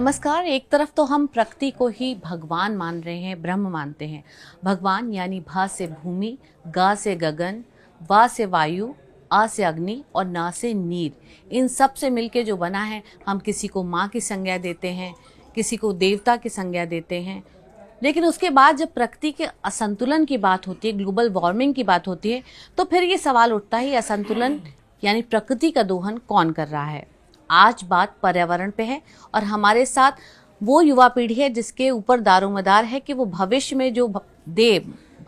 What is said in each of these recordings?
नमस्कार। एक तरफ तो हम प्रकृति को ही भगवान मान रहे हैं, ब्रह्म मानते हैं। भगवान यानी भा से भूमि, गा से गगन, वा से वायु, आ से अग्नि और ना से नीर। इन सब से मिलके जो बना है, हम किसी को माँ की संज्ञा देते हैं, किसी को देवता की संज्ञा देते हैं। लेकिन उसके बाद जब प्रकृति के असंतुलन की बात होती है, ग्लोबल वार्मिंग की बात होती है, तो फिर ये सवाल उठता है, असंतुलन यानी प्रकृति का दोहन कौन कर रहा है। आज बात पर्यावरण पे है और हमारे साथ वो युवा पीढ़ी है जिसके ऊपर दारोमदार है कि वो भविष्य में जो दे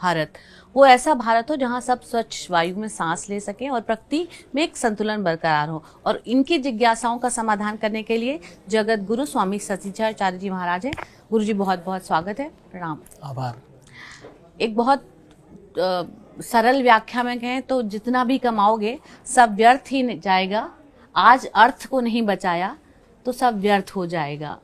भारत, वो ऐसा भारत हो जहाँ सब स्वच्छ वायु में सांस ले सकें और प्रकृति में एक संतुलन बरकरार हो। और इनकी जिज्ञासाओं का समाधान करने के लिए जगत गुरु स्वामी सतीचार्य जी महाराज हैं। गुरु जी बहुत बहुत स्वागत है, प्रणाम। आभार। एक बहुत सरल व्याख्या में कहें तो जितना भी कमाओगे सब व्यर्थ ही जाएगा। आज अर्थ को नहीं बचाया तो सब व्यर्थ हो जाएगा।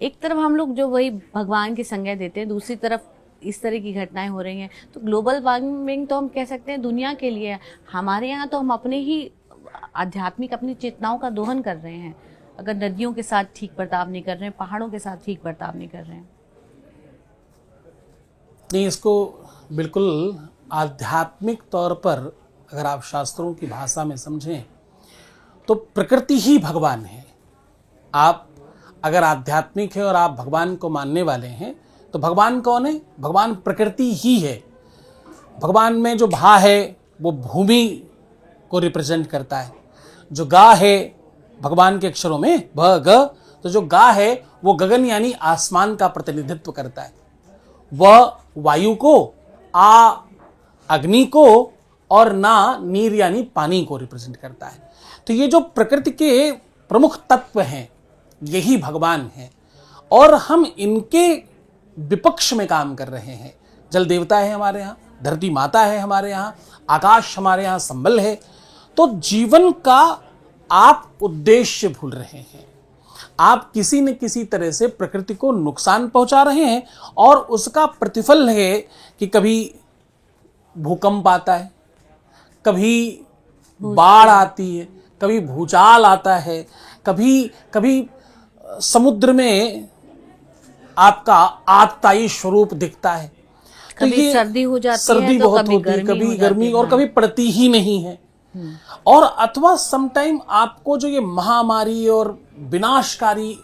एक तरफ हम लोग जो वही भगवान की संज्ञा देते हैं, दूसरी तरफ इस तरह की घटनाएं हो रही हैं। तो ग्लोबल वार्मिंग तो हम कह सकते हैं दुनिया के लिए, हमारे यहाँ तो हम अपने ही आध्यात्मिक अपनी चेतनाओं का दोहन कर रहे हैं। अगर नदियों के साथ ठीक बर्ताव नहीं कर रहे हैं, पहाड़ों के साथ ठीक बर्ताव नहीं कर रहे हैं। नहीं, इसको बिल्कुल आध्यात्मिक तौर पर अगर आप शास्त्रों की भाषा में समझें तो प्रकृति ही भगवान है। आप अगर आध्यात्मिक है और आप भगवान को मानने वाले हैं तो भगवान कौन है? भगवान प्रकृति ही है। भगवान में जो भा है वो भूमि को रिप्रेजेंट करता है। जो गा है भगवान के अक्षरों में भ ग, तो जो गा है वो गगन यानी आसमान का प्रतिनिधित्व करता है। वह वायु को, आ अग्नि को और ना नीर यानी पानी को रिप्रेजेंट करता है। तो ये जो प्रकृति के प्रमुख तत्व हैं यही भगवान हैं और हम इनके विपक्ष में काम कर रहे हैं। जल देवता है हमारे यहाँ, धरती माता है हमारे यहाँ, आकाश हमारे यहाँ संबल है। तो जीवन का आप उद्देश्य भूल रहे हैं। आप किसी न किसी तरह से प्रकृति को नुकसान पहुंचा रहे हैं और उसका प्रतिफल है कि कभी भूकंप आता है, कभी बाढ़ आती है, कभी भूचाल आता है, कभी कभी समुद्र में आपका आतताई स्वरूप दिखता है। कभी सर्दी हो जाती है, सर्दी तो बहुत होती है, कभी गर्मी और कभी पड़ती ही नहीं है। और अथवा समटाइम आपको जो ये महामारी और विनाशकारी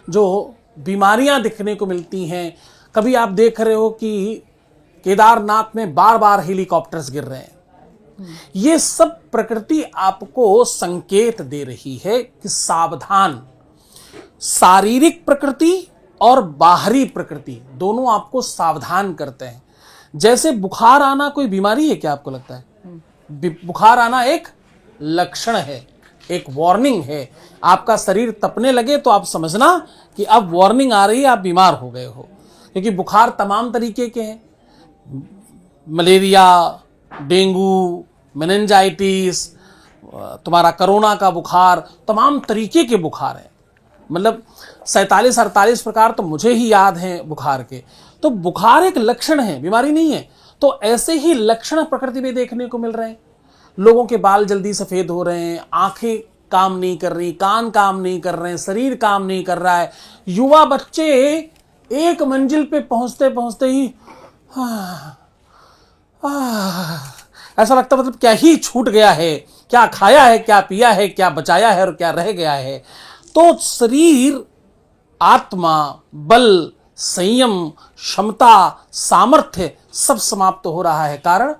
जो बीमारियां दिखने को मिलती हैं, कभी आप देख रहे हो कि केदारनाथ में बार बार हेलीकॉप्टर्स गिर रहे हैं। ये सब प्रकृति आपको संकेत दे रही है कि सावधान। शारीरिक प्रकृति और बाहरी प्रकृति दोनों आपको सावधान करते हैं। जैसे बुखार आना कोई बीमारी है क्या आपको लगता है? बुखार आना एक लक्षण है, एक वार्निंग है। आपका शरीर तपने लगे तो आप समझना कि अब वार्निंग आ रही है, आप बीमार हो गए हो। क्योंकि बुखार तमाम तरीके के हैं, मलेरिया, डेंगू, मेनिंजाइटिस, तुम्हारा कोरोना का बुखार, तमाम तरीके के बुखार हैं। मतलब 47-48 प्रकार तो मुझे ही याद हैं बुखार के। तो बुखार एक लक्षण है, बीमारी नहीं है। तो ऐसे ही लक्षण प्रकृति में देखने को मिल रहे हैं। लोगों के बाल जल्दी सफेद हो रहे हैं, आंखें काम नहीं कर रही, कान काम नहीं कर रहे हैं, शरीर काम नहीं कर रहा है। युवा बच्चे एक मंजिल पे पहुंचते पहुंचते ही ऐसा लगता मतलब क्या ही छूट गया है, क्या खाया है, क्या पिया है, क्या बचाया है और क्या रह गया है। तो शरीर, आत्मा, बल, संयम, क्षमता, सामर्थ्य सब समाप्त हो रहा है। कारण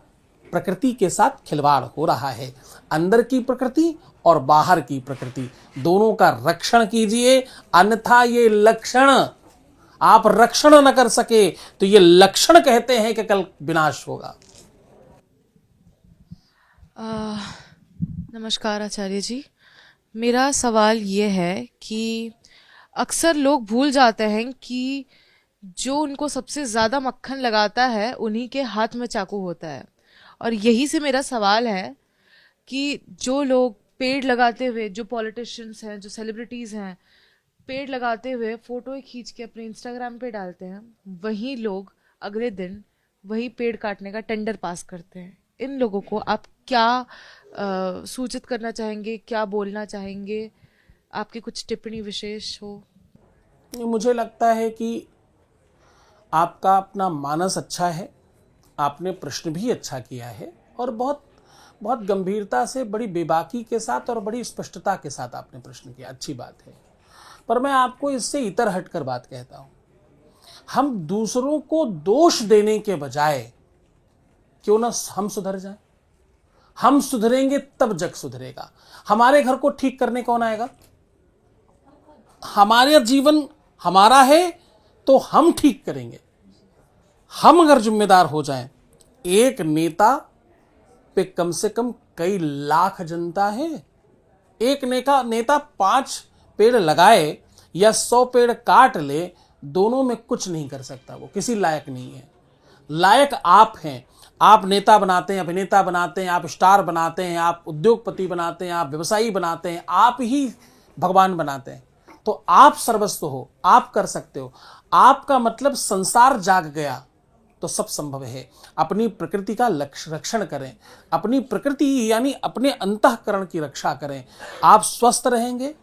प्रकृति के साथ खिलवाड़ हो रहा है। अंदर की प्रकृति और बाहर की प्रकृति दोनों का रक्षण कीजिए, अन्यथा ये लक्षण आप रक्षण न कर सके तो ये लक्षण कहते हैं कि कल विनाश होगा। नमस्कार आचार्य जी। मेरा सवाल ये है कि अक्सर लोग भूल जाते हैं कि जो उनको सबसे ज़्यादा मक्खन लगाता है उन्हीं के हाथ में चाकू होता है। और यही से मेरा सवाल है कि जो लोग पेड़ लगाते हुए, जो पॉलिटिशियंस हैं, जो सेलिब्रिटीज़ हैं, पेड़ लगाते हुए फ़ोटो खींच के अपने इंस्टाग्राम पे डालते हैं, वही लोग अगले दिन वही पेड़ काटने का टेंडर पास करते हैं। इन लोगों को आप क्या सूचित करना चाहेंगे, क्या बोलना चाहेंगे? आपकी कुछ टिप्पणी विशेष हो? मुझे लगता है कि आपका अपना मानस अच्छा है, आपने प्रश्न भी अच्छा किया है और बहुत बहुत गंभीरता से, बड़ी बेबाकी के साथ और बड़ी स्पष्टता के साथ आपने प्रश्न किया, अच्छी बात है। पर मैं आपको इससे इतर हटकर बात कहता हूं, हम दूसरों को दोष देने के बजाय क्यों ना हम सुधर जाएं। हम सुधरेंगे तब जग सुधरेगा। हमारे घर को ठीक करने कौन आएगा? हमारे जीवन हमारा है तो हम ठीक करेंगे। हम अगर जिम्मेदार हो जाएं, एक नेता पे कम से कम कई लाख जनता है। एक नेता 5 पेड़ लगाए या 100 पेड़ काट ले, दोनों में कुछ नहीं कर सकता, वो किसी लायक नहीं है। लायक आप हैं। आप नेता बनाते हैं, अभिनेता बनाते हैं, आप स्टार बनाते हैं, आप उद्योगपति बनाते हैं, आप व्यवसायी बनाते हैं, आप ही भगवान बनाते हैं। तो आप सर्वस्व हो, आप कर सकते हो। आपका मतलब संसार जाग गया तो सब संभव है। अपनी प्रकृति का रक्षण करें, अपनी प्रकृति यानी अपने अंतःकरण की रक्षा करें। आप स्वस्थ रहेंगे,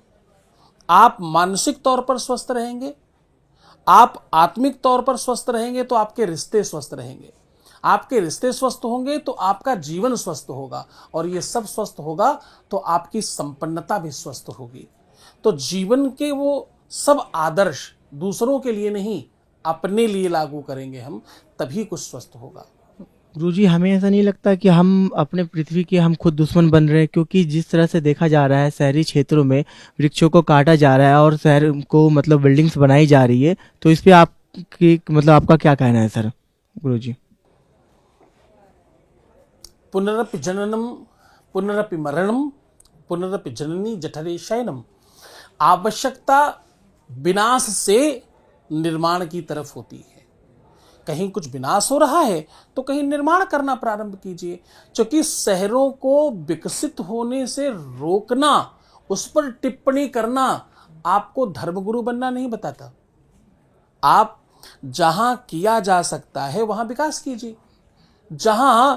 आप मानसिक तौर पर स्वस्थ रहेंगे, आप आत्मिक तौर पर स्वस्थ रहेंगे तो आपके रिश्ते स्वस्थ रहेंगे। आपके रिश्ते स्वस्थ होंगे तो आपका जीवन स्वस्थ होगा, और ये सब स्वस्थ होगा तो आपकी संपन्नता भी स्वस्थ होगी। तो जीवन के वो सब आदर्श दूसरों के लिए नहीं, अपने लिए लागू करेंगे हम, तभी कुछ स्वस्थ होगा। गुरुजी, हमें ऐसा नहीं लगता कि हम अपने पृथ्वी के हम खुद दुश्मन बन रहे हैं? क्योंकि जिस तरह से देखा जा रहा है, शहरी क्षेत्रों में वृक्षों को काटा जा रहा है और शहर को मतलब बिल्डिंग्स बनाई जा रही है, तो इस पे आपकी मतलब आपका क्या कहना है सर? गुरुजी, पुनरपि जननम पुनरपि मरणम पुनरपि जननी जठरे शयनम। आवश्यकता विनाश से निर्माण की तरफ होती है। कहीं कुछ विनाश हो रहा है तो कहीं निर्माण करना प्रारंभ कीजिए। क्योंकि शहरों को विकसित होने से रोकना, उस पर टिप्पणी करना आपको धर्मगुरु बनना नहीं बताता। आप जहां किया जा सकता है वहां विकास कीजिए, जहां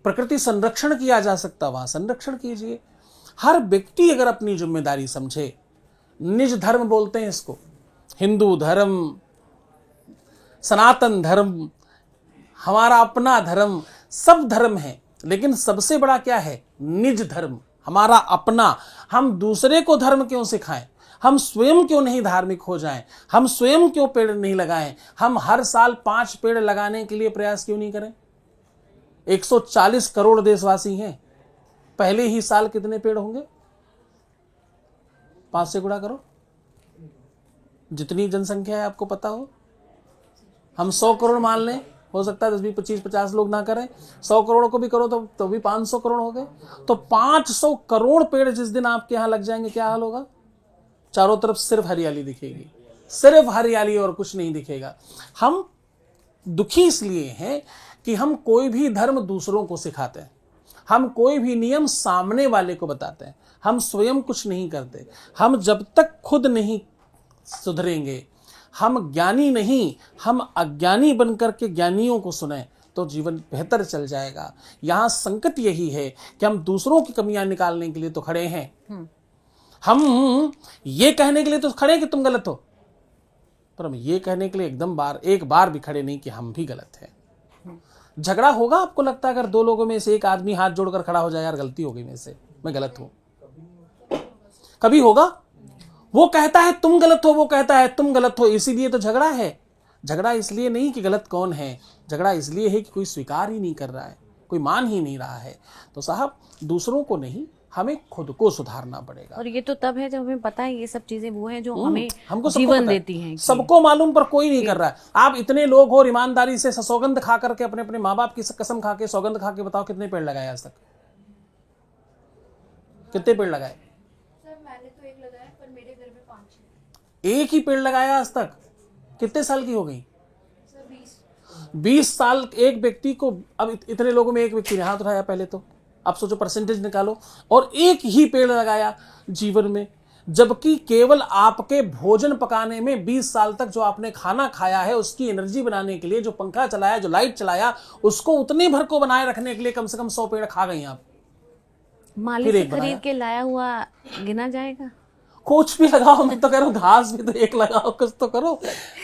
प्रकृति संरक्षण किया जा सकता वहां संरक्षण कीजिए। हर व्यक्ति अगर अपनी जिम्मेदारी समझे, निज धर्म बोलते हैं इसको, हिंदू धर्म, सनातन धर्म, हमारा अपना धर्म, सब धर्म है, लेकिन सबसे बड़ा क्या है? निज धर्म, हमारा अपना। हम दूसरे को धर्म क्यों सिखाएं? हम स्वयं क्यों नहीं धार्मिक हो जाएं? हम स्वयं क्यों पेड़ नहीं लगाएं? हम हर साल 5 पेड़ लगाने के लिए प्रयास क्यों नहीं करें? 140 करोड़ देशवासी हैं, पहले ही साल कितने पेड़ होंगे? 5 से गुणा करो, जितनी जनसंख्या है आपको पता हो। हम 100 करोड़ मान लें, हो सकता है 10, 20, 25, 50 लोग ना करें, 100 करोड़ को भी करो तो भी 500 करोड़ हो गए। तो 500 करोड़ पेड़ जिस दिन आपके यहां लग जाएंगे, क्या हाल होगा? चारों तरफ सिर्फ हरियाली दिखेगी, सिर्फ हरियाली और कुछ नहीं दिखेगा। हम दुखी इसलिए हैं कि हम कोई भी धर्म दूसरों को सिखाते हैं, हम कोई भी नियम सामने वाले को बताते हैं, हम स्वयं कुछ नहीं करते। हम जब तक खुद नहीं सुधरेंगे, हम ज्ञानी नहीं, हम अज्ञानी बनकर के ज्ञानियों को सुने तो जीवन बेहतर चल जाएगा। यहां संकट यही है कि हम दूसरों की कमियां निकालने के लिए तो खड़े हैं, हम ये कहने के लिए तो खड़े हैं कि तुम गलत हो, पर हम ये कहने के लिए एक बार भी खड़े नहीं कि हम भी गलत हैं। झगड़ा होगा, आपको लगता है अगर 2 लोगों में से एक आदमी हाथ जोड़कर खड़ा हो जाए, यार गलती हो गई मेरे से, मैं गलत हूं, कभी होगा? वो कहता है तुम गलत हो, वो कहता है तुम गलत हो, इसीलिए तो झगड़ा है। झगड़ा इसलिए नहीं कि गलत कौन है, झगड़ा इसलिए है कि कोई स्वीकार ही नहीं कर रहा है, कोई मान ही नहीं रहा है। तो साहब, दूसरों को नहीं, हमें खुद को सुधारना पड़ेगा। और ये तो तब है जब हमें पता है ये सब चीजें वो हैं जो हमें हमको जीवन देती हैं। सबको मालूम, पर कोई नहीं कर रहा है। आप इतने लोग हो, ईमानदारी से सौगंध खा करके, अपने अपने माँ बाप की कसम खा के, सौगंध खा के बताओ कितने पेड़ लगाए आज तक? कितने पेड़ लगाए? सर मैंने तो 1 लगाया, पर मेरे घर में 5 है। एक ही पेड़ लगाया आज तक? कितने साल की हो गई? सर 20। 20 साल एक व्यक्ति को। अब इतने लोगों में एक व्यक्ति ने हाथ उठाया पहले तो, अब सोचो परसेंटेज निकालो, और एक ही पेड़ लगाया जीवन में, जबकि केवल आपके भोजन पकाने में 20 साल तक जो आपने खाना खाया है, उसकी एनर्जी बनाने के लिए जो पंखा चलाया, जो लाइट चलाया, उसको उतने भर को बनाए रखने के लिए कम से कम 100 पेड़ खा गई आप। माली से खरीद के लाया हुआ गिना जाएगा? कुछ भी लगाओ, मैं तो कह रहा हूँ घास भी तो एक लगाओ, कुछ तो करो।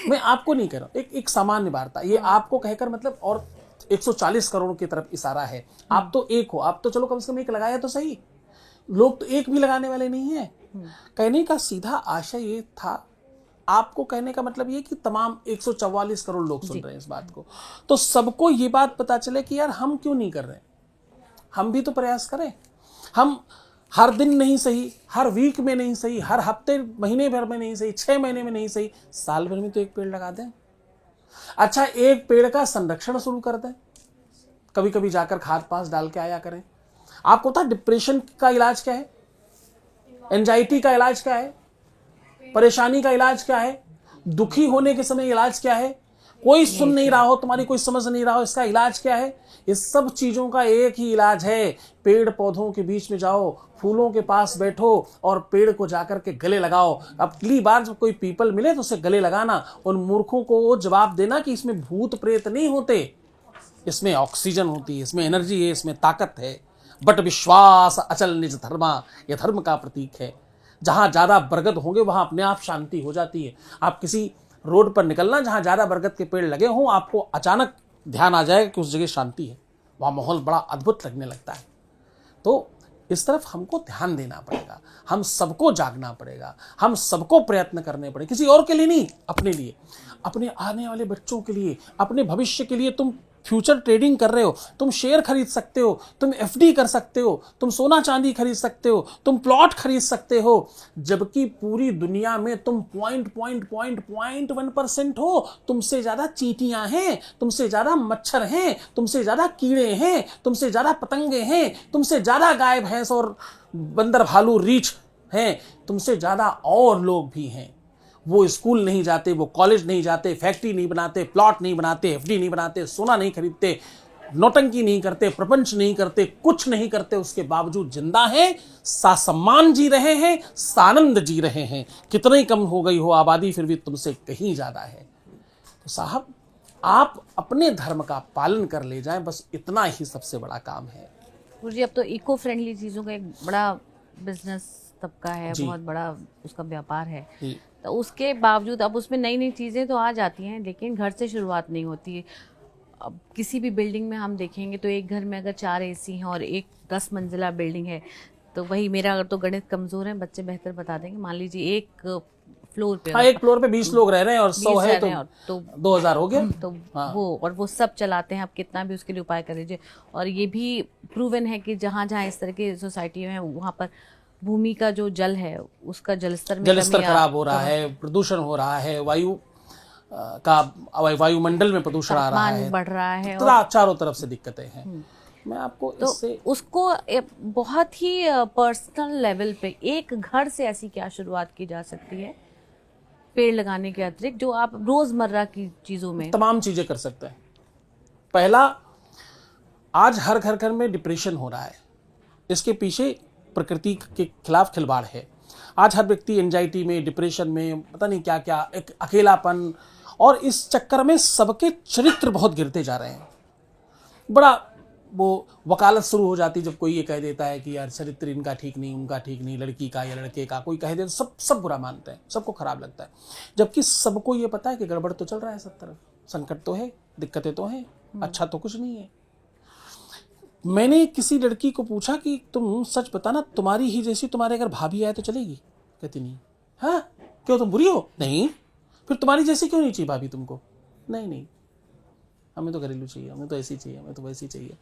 मैं आपको नहीं कह रहा हूँ, एक सामान्य वार्ता, ये आपको कहकर मतलब, और 140 करोड़ की तरफ इशारा है। आप तो एक हो, आप तो चलो कम से कम एक लगाया तो सही, लोग तो एक भी लगाने वाले नहीं है। कहने का सीधा आशय ये था, आपको कहने का मतलब ये कि तमाम 144 करोड़ लोग सुन रहे हैं इस बात को, तो सबको ये बात पता चले कि यार हम क्यों नहीं कर रहे, हम भी तो प्रयास करें। हम हर दिन नहीं सही, हर वीक में नहीं सही, हर हफ्ते महीने भर में नहीं सही, 6 महीने में नहीं सही, साल भर में तो एक पेड़ लगा दें। अच्छा, एक पेड़ का संरक्षण शुरू कर दें, कभी कभी जाकर खाद पास डाल के आया करें। आपको पता डिप्रेशन का इलाज क्या है, एंजाइटी का इलाज क्या है, परेशानी का इलाज क्या है, दुखी होने के समय इलाज क्या है, कोई सुन नहीं रहा हो, तुम्हारी कोई समझ नहीं रहा हो, इसका इलाज क्या है? इस सब चीजों का एक ही इलाज है, पेड़ पौधों के बीच में जाओ, फूलों के पास बैठो और पेड़ को जाकर के गले लगाओ। अब अगली बार जब कोई पीपल मिले तो उसे गले लगाना, उन मूर्खों को जवाब देना कि इसमें भूत प्रेत नहीं होते, इसमें ऑक्सीजन होती है, इसमें एनर्जी है, इसमें ताकत है। बट विश्वास अचल निज धर्मा, यह धर्म का प्रतीक है। जहां ज्यादा बरगद होंगे वहां अपने आप शांति हो जाती है। आप किसी रोड पर निकलना, जहां ज्यादा बरगद के पेड़ लगे हों, आपको अचानक ध्यान आ जाएगा कि उस जगह शांति है, वहां माहौल बड़ा अद्भुत लगने लगता है। तो इस तरफ हमको ध्यान देना पड़ेगा, हम सबको जागना पड़ेगा, हम सबको प्रयत्न करने पड़ेगा, किसी और के लिए नहीं, अपने लिए, अपने आने वाले बच्चों के लिए, अपने भविष्य के लिए। तुम फ्यूचर ट्रेडिंग कर रहे हो, तुम शेयर खरीद सकते हो, तुम एफडी कर सकते हो, तुम सोना चांदी खरीद सकते हो, तुम प्लॉट खरीद सकते हो, जबकि पूरी दुनिया में तुम 0.1% हो। तुमसे ज्यादा चींटियां हैं, तुमसे ज्यादा मच्छर हैं, तुमसे ज्यादा कीड़े हैं, तुमसे ज्यादा पतंगे हैं, तुमसे ज्यादा गाय भैंस और बंदर भालू रीछ हैं, तुमसे ज्यादा और लोग भी हैं। वो स्कूल नहीं जाते, वो कॉलेज नहीं जाते, फैक्ट्री नहीं बनाते, प्लॉट नहीं बनाते, एफडी नहीं बनाते, सोना नहीं खरीदते, नौटंकी नहीं करते, प्रपंच नहीं करते, कुछ नहीं करते, उसके बावजूद जिंदा हैं, सासम्मान जी रहे हैं, सानंद जी रहे हैं। कितनी कम हो गई हो आबादी, फिर भी तुमसे कहीं ज्यादा है। तो साहब, आप अपने धर्म का पालन कर ले जाएं, बस इतना ही सबसे बड़ा काम है। जी, अब तो इको फ्रेंडली चीज़ों का एक बड़ा बिजनेस तबका है, बहुत बड़ा उसका व्यापार है। तो उसके बावजूद अब उसमें नई नई चीज़ें तो आ जाती हैं, लेकिन घर से शुरुआत नहीं होती है। अब किसी भी बिल्डिंग में हम देखेंगे तो एक घर में अगर 4 एसी हैं और एक 10 मंजिला बिल्डिंग है, तो वही मेरा अगर तो गणित कमज़ोर है, बच्चे बेहतर बता देंगे, मान लीजिए एक फ्लोर पे, हाँ, एक फ्लोर पे 20 लोग रह रहे हैं और 100 है तो 2000 हो गया। तो वो सब चलाते हैं। आप कितना भी उसके लिए उपाय कर लीजिए, और ये भी प्रूवन है कि जहाँ जहाँ इस तरह की सोसाइटी में वहाँ पर भूमि का जो जल है, उसका जलस्तर खराब हो रहा है, प्रदूषण हो रहा है, वायुमंडल में प्रदूषण आ रहा है, बढ़ रहा है, और चारों तरफ से दिक्कतें हैं। मैं आपको तो इससे उसको बहुत ही पर्सनल लेवल पे एक घर से ऐसी क्या शुरुआत की जा सकती है पेड़ लगाने के अतिरिक्त, जो आप रोजमर्रा की चीजों में तमाम चीजें कर सकते हैं। पहला, आज हर घर घर में डिप्रेशन हो रहा है, इसके पीछे प्रकृति के खिलाफ खिलवाड़ है। आज हर व्यक्ति एंजाइटी में, डिप्रेशन में, पता नहीं क्या क्या, एक अकेलापन, और इस चक्कर में सबके चरित्र बहुत गिरते जा रहे हैं। बड़ा वो वकालत शुरू हो जाती जब कोई ये कह देता है कि यार चरित्र इनका ठीक नहीं, उनका ठीक नहीं, लड़की का या लड़के का कोई कह दे तो सब बुरा मानते हैं, सबको खराब लगता है। जबकि सबको ये पता है कि गड़बड़ तो चल रहा है, सब तरफ संकट तो है, दिक्कतें तो हैं, अच्छा तो कुछ नहीं है। मैंने किसी लड़की को पूछा कि तुम सच बताना, तुम्हारी ही जैसी तुम्हारे अगर भाभी आए तो चलेगी? कहती नहीं। हाँ, क्यों तुम बुरी हो? नहीं। फिर तुम्हारी जैसी क्यों नहीं चाहिए भाभी तुमको? नहीं, हमें तो घरेलू चाहिए, हमें तो ऐसी चाहिए, हमें तो वैसी चाहिए।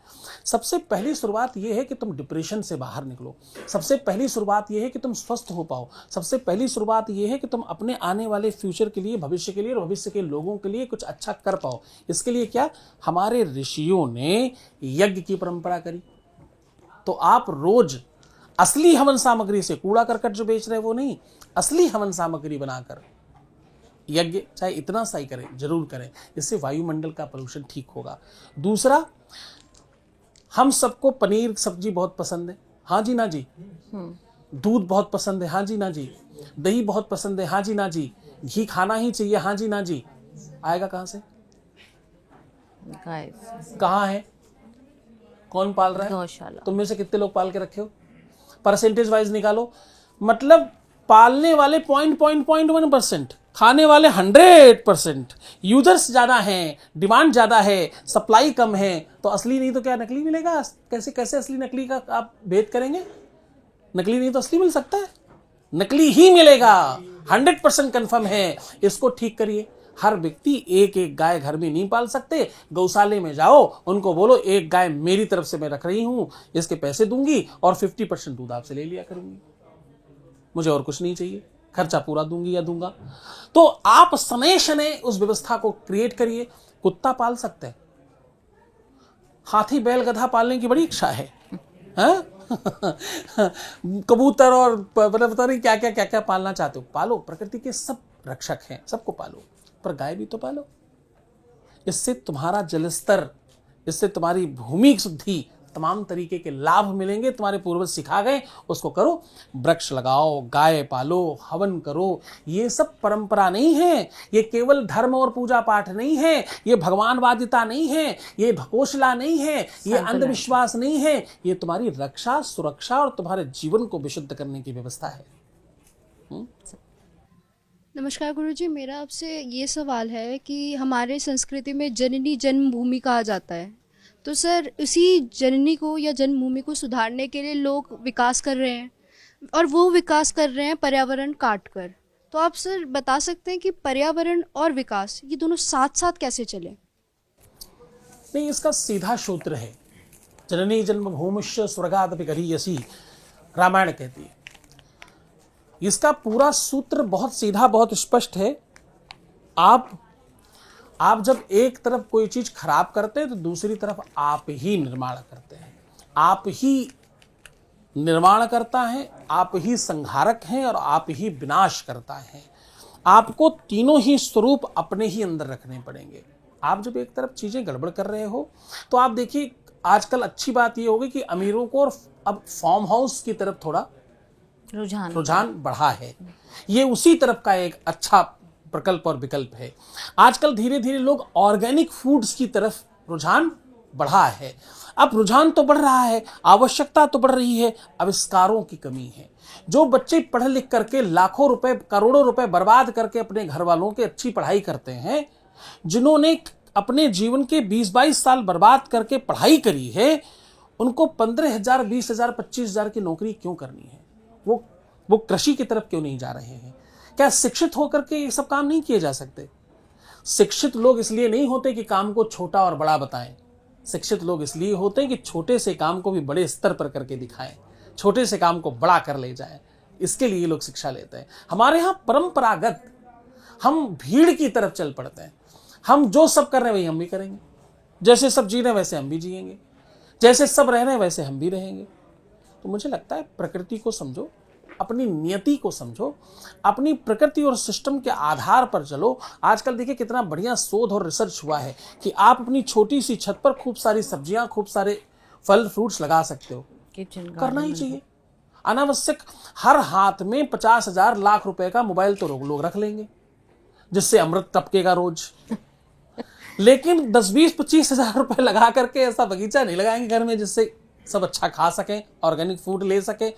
सबसे पहली शुरुआत ये है कि तुम डिप्रेशन से बाहर निकलो। सबसे पहली शुरुआत ये है कि तुम स्वस्थ हो पाओ। सबसे पहली शुरुआत ये है कि तुम अपने आने वाले फ्यूचर के लिए, भविष्य के लिए और भविष्य के लोगों के लिए कुछ अच्छा कर पाओ। इसके लिए क्या, हमारे ऋषियों ने यज्ञ की परंपरा करी। तो आप रोज असली हवन सामग्री से, कूड़ा करकट जो बेच रहे वो नहीं, असली हवन सामग्री बनाकर यज्ञ चाहे इतना सा ही करें, जरूर करें। इससे वायुमंडल का पोल्यूशन ठीक होगा। दूसरा, हम सबको पनीर सब्जी बहुत पसंद है, हाँ जी ना जी। दूध बहुत पसंद है, हाँ जी ना जी। दही बहुत पसंद है, हाँ जी ना जी। घी खाना ही चाहिए, हाँ जी ना जी। आएगा कहाँ से? कहाँ है? कौन पाल रहा है? गौशाला। तुम में से कितने लोग पाल के रखे हो? परसेंटेज वाइज निकालो। मतलब पालने वाले 0.1%, खाने वाले 100%, यूजर्स ज़्यादा हैं, डिमांड ज़्यादा है, सप्लाई कम है, तो असली नहीं तो क्या नकली मिलेगा? कैसे कैसे असली नकली का आप भेद करेंगे? नकली नहीं तो असली मिल सकता है? नकली ही मिलेगा, 100% कन्फर्म है। इसको ठीक करिए। हर व्यक्ति एक एक गाय घर में नहीं पाल सकते। गौशाले में जाओ, उनको बोलो एक गाय मेरी तरफ से मैं रख रही हूं, इसके पैसे दूंगी और 50% दूध आपसे ले लिया करूंगी, मुझे और कुछ नहीं चाहिए, खर्चा पूरा दूंगी या दूंगा। तो आप समय शनै उस व्यवस्था को क्रिएट करिए। कुत्ता पाल सकते हैं, हाथी बैल गधा पालने की बड़ी इच्छा है, हाँ? कबूतर और पता नहीं क्या क्या पालना चाहते हो, पालो। प्रकृति के सब रक्षक हैं, सबको पालो, पर गाय भी तो पालो। इससे तुम्हारा जलस्तर, इससे तुम्हारी भूमि शुद्धि, तमाम तरीके के लाभ मिलेंगे। तुम्हारे पूर्वज सिखा गए, उसको करो। वृक्ष लगाओ, गाय पालो, हवन करो। ये सब परंपरा नहीं है, ये केवल धर्म और पूजा पाठ नहीं है, ये भगवानवादिता नहीं है, ये भकोसला नहीं है, ये अंधविश्वास नहीं है, ये तुम्हारी रक्षा, सुरक्षा और तुम्हारे जीवन को विशुद्ध करने की व्यवस्था है। नमस्कार गुरुजी, मेरा आपसे ये सवाल है कि हमारे संस्कृति में जननी जन्मभूमि कहा जाता है, तो सर उसी जननी को या जन्मभूमि को सुधारने के लिए लोग विकास कर रहे हैं, और वो विकास कर रहे हैं पर्यावरण काट कर। तो आप सर बता सकते हैं कि पर्यावरण और विकास ये दोनों साथ साथ कैसे चले? नहीं, इसका सीधा सूत्र है, जननी जन्मभूमिश्च स्वर्गादपि गरीयसी, रामायण कहती है। इसका पूरा सूत्र बहुत सीधा, बहुत स्पष्ट है। आप जब एक तरफ कोई चीज खराब करते हैं तो दूसरी तरफ आप ही निर्माण करते हैं। आप ही निर्माण करता है, आप ही संहारक हैं और आप ही विनाश करता है। आपको तीनों ही स्वरूप अपने ही अंदर रखने पड़ेंगे। आप जब एक तरफ चीजें गड़बड़ कर रहे हो तो आप देखिए, आजकल अच्छी बात यह होगी कि अमीरों को अब फार्म हाउस की तरफ थोड़ा रुझान बढ़ा है। ये उसी तरफ का एक अच्छा प्रकल्प और विकल्प है। आजकल धीरे धीरे लोग ऑर्गेनिक फूड्स की तरफ रुझान बढ़ा है। अब रुझान तो बढ़ रहा है, आवश्यकता तो बढ़ रही है, आविष्कारों की कमी है। जो बच्चे पढ़ लिख करके लाखों रुपए, करोड़ों रुपए बर्बाद करके अपने घर वालों की अच्छी पढ़ाई करते हैं, जिन्होंने अपने जीवन के 20-22 साल बर्बाद करके पढ़ाई करी है, उनको 15,000, 20,000, 25,000 की नौकरी क्यों करनी है? वो कृषि की तरफ क्यों नहीं जा रहे हैं? क्या शिक्षित होकर के ये सब काम नहीं किए जा सकते? शिक्षित लोग इसलिए नहीं होते कि काम को छोटा और बड़ा बताएं। शिक्षित लोग इसलिए होते हैं कि छोटे से काम को भी बड़े स्तर पर करके दिखाएं, छोटे से काम को बड़ा कर ले जाएं। इसके लिए लोग शिक्षा लेते हैं। हमारे यहाँ परंपरागत हम भीड़ की तरफ चल पड़ते हैं। हम जो सब कर रहे हैं वही हम भी करेंगे, जैसे सब जी रहे हैं वैसे हम भी जिएंगे, जैसे सब रह रहे हैं वैसे हम भी रहेंगे। तो मुझे लगता है प्रकृति को समझो, अपनी नियति को समझो, अपनी प्रकृति और सिस्टम के आधार पर चलो। आजकल देखिए कितना बढ़िया शोध और रिसर्च हुआ है कि आप अपनी छोटी सी छत पर खूब सारी सब्जियां, खूब सारे फल फ्रूट्स लगा सकते हो। करना ही चाहिए। अनावश्यक हर हाथ में 50,000 लाख रुपए का मोबाइल तो लोग रख लेंगे, जिससे अमृत टपकेगा रोज। लेकिन 10-20-25,000 रुपए लगा करके ऐसा बगीचा नहीं लगाएंगे घर में जिससे सब अच्छा खा सकें, ऑर्गेनिक फूड ले सके।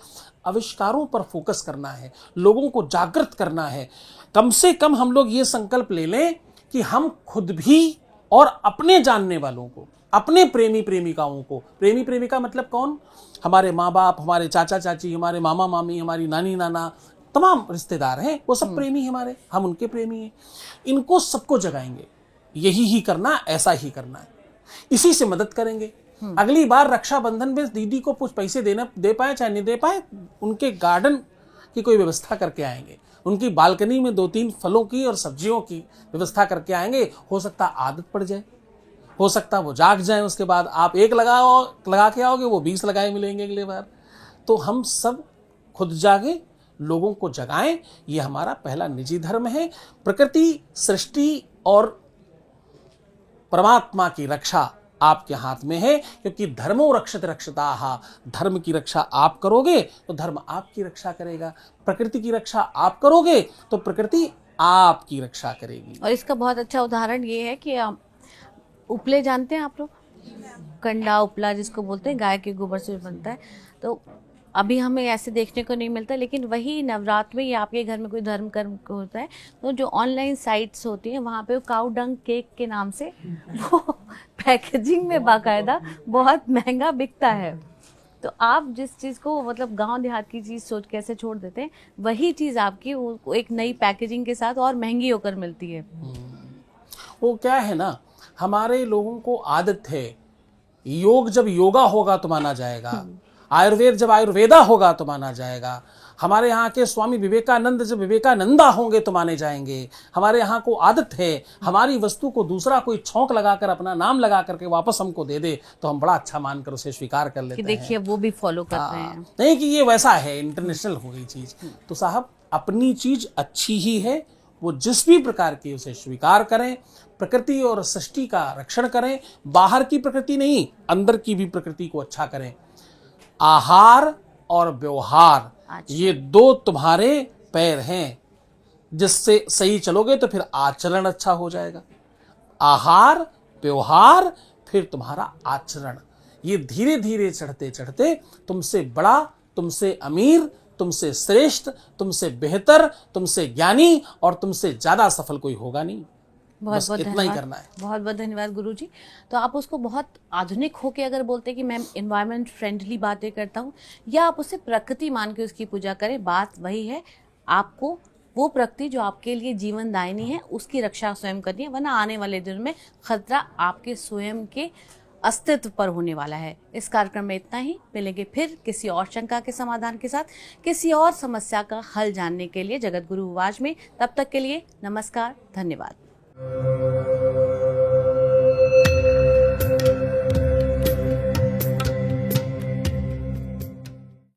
आविष्कारों पर फोकस करना है, लोगों को जागृत करना है। कम से कम हम लोग ये संकल्प ले लें कि हम खुद भी और अपने जानने वालों को, अपने प्रेमी प्रेमिकाओं को, प्रेमी प्रेमिका मतलब कौन? हमारे माँ बाप, हमारे चाचा चाची, हमारे मामा मामी, हमारी नानी नाना, तमाम रिश्तेदार हैं, वो सब प्रेमी हैं हमारे, हम उनके प्रेमी हैं। इनको सबको जगाएंगे, यही ही करना, ऐसा ही करना है, इसी से मदद करेंगे। अगली बार रक्षाबंधन में दीदी को कुछ पैसे दे पाए चाहे नहीं दे पाए, उनके गार्डन की कोई व्यवस्था करके आएंगे, उनकी बालकनी में 2-3 फलों की और सब्जियों की व्यवस्था करके आएंगे। हो सकता आदत पड़ जाए, हो सकता वो जाग जाए, उसके बाद आप एक लगा के आओगे, वो 20 लगाए मिलेंगे अगले बार। तो हम सब खुद जागे, लोगों को जगाएं, ये हमारा पहला निजी धर्म है। प्रकृति, सृष्टि और परमात्मा की रक्षा आपके हाथ में है, क्योंकि धर्मो रक्षत रक्षताः, धर्म की रक्षा आप करोगे तो धर्म आपकी रक्षा करेगा, प्रकृति की रक्षा आप करोगे तो प्रकृति आपकी रक्षा करेगी। और इसका बहुत अच्छा उदाहरण ये है कि उपले जानते हैं आप लोग, कंडा उपला जिसको बोलते हैं, गाय के गोबर से बनता है। तो अभी हमें ऐसे देखने को नहीं मिलता, लेकिन वही नवरात्र में या आपके घर में कोई धर्म कर्म होता है तो जो ऑनलाइन साइट्स होती हैं वहाँ पे काऊ डंग केक के नाम से वो पैकेजिंग में बाकायदा बहुत महंगा बिकता है। तो आप जिस चीज़ को मतलब गांव देहात की चीज़ सोच कैसे छोड़ देते हैं, वही चीज़ आपकी वो एक नई पैकेजिंग के साथ और महंगी होकर मिलती है। वो क्या है ना, हमारे लोगों को आदत है, योग जब योगा होगा तो माना जाएगा, आयुर्वेद जब आयुर्वेदा होगा तो माना जाएगा, हमारे यहाँ के स्वामी विवेकानंद जब विवेकानंदा होंगे तो माने जाएंगे। हमारे यहाँ को आदत है, हमारी वस्तु को दूसरा कोई छौंक लगाकर अपना नाम लगा करके वापस हमको दे दे तो हम बड़ा अच्छा मानकर उसे स्वीकार कर लेते हैं। देखिए वो भी फॉलो कर रहे हैं। नहीं कि ये वैसा है, इंटरनेशनल हो गई चीज। तो साहब अपनी चीज अच्छी ही है, वो जिस भी प्रकार की उसे स्वीकार करें, प्रकृति और सृष्टि का रक्षण करें, बाहर की प्रकृति नहीं अंदर की भी प्रकृति को अच्छा करें। आहार और व्यवहार ये दो तुम्हारे पैर हैं, जिससे सही चलोगे तो फिर आचरण अच्छा हो जाएगा। आहार व्यवहार फिर तुम्हारा आचरण, ये धीरे धीरे चढ़ते चढ़ते तुमसे बड़ा, तुमसे अमीर, तुमसे श्रेष्ठ, तुमसे बेहतर, तुमसे ज्ञानी और तुमसे ज्यादा सफल कोई होगा नहीं। बहुत बहुत इतना ही करना है। बहुत बहुत धन्यवाद गुरुजी। तो आप उसको बहुत आधुनिक होके अगर बोलते हैं कि मैं एनवायरनमेंट फ्रेंडली बातें करता हूँ, या आप उसे प्रकृति मान के उसकी पूजा करें, बात वही है। आपको वो प्रकृति जो आपके लिए जीवन दायिनी है उसकी रक्षा स्वयं करनी है, वरना आने वाले दिन में खतरा आपके स्वयं के अस्तित्व पर होने वाला है। इस कार्यक्रम में इतना ही। मिलेंगे फिर किसी और शंका के समाधान के साथ, किसी और समस्या का हल जानने के लिए जगत गुरु आवाज में। तब तक के लिए नमस्कार, धन्यवाद।